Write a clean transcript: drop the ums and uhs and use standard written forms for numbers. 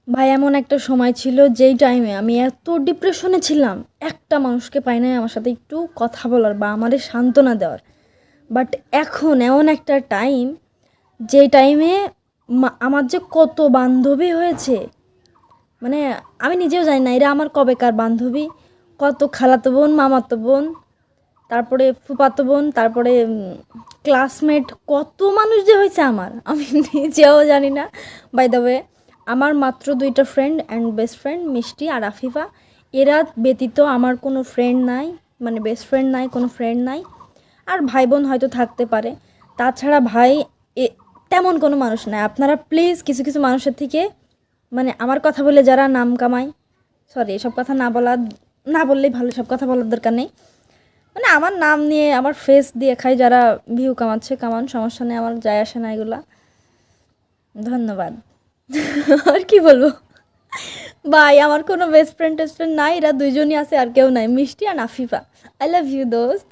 ভাই এমন একটা সময় ছিল যেই টাইমে আমি এত ডিপ্রেশনে ছিলাম, একটা মানুষকে পাই নাই আমার সাথে একটু কথা বলার বা আমারে সান্ত্বনা দেওয়ার। বাট এখন এমন একটা টাইম, যেই টাইমে আমার যে কত বান্ধবী হয়েছে, মানে আমি নিজেও জানি না এরা আমার কবেকার বান্ধবী। কত খালাতো বোন, মামাতো বোন, তারপরে ফুফাতো বোন, তারপরে ক্লাসমেট, কত মানুষ যে হয়েছে আমার আমি নিজেও জানি না। বাই দ্য ওয়ে, আমার মাত্র দুইটা ফ্রেন্ড অ্যান্ড বেস্ট ফ্রেন্ড মিষ্টি আর আফিফা। এরা ব্যতীত আমার কোনো ফ্রেন্ড নাই, মানে বেস্ট ফ্রেন্ড নাই, কোনো ফ্রেন্ড নাই। আর ভাই বোন হয়তো থাকতে পারে, তাছাড়া ভাই এ তেমন কোনো মানুষ নাই। আপনারা প্লিজ কিছু কিছু মানুষের থেকে, মানে আমার কথা বলে যারা নাম কামায়, সরি এসব কথা না বললেই ভালো, সব কথা বলার দরকার নেই। মানে আমার নাম নিয়ে, আমার ফেস দিয়ে খাই যারা, ভিউ কামাচ্ছে কামান, সমস্যা নেই, আমার যায় আসে না এগুলা। ধন্যবাদ। আর কি বলবো ভাই, আমার কোনো বেস্ট ফ্রেন্ড টেস্ট ফ্রেন্ড নাই, এরা দুইজনই আছে, আর কেউ নাই, মিষ্টি আর নাফিফা। আই লাভ ইউ দোস্ত।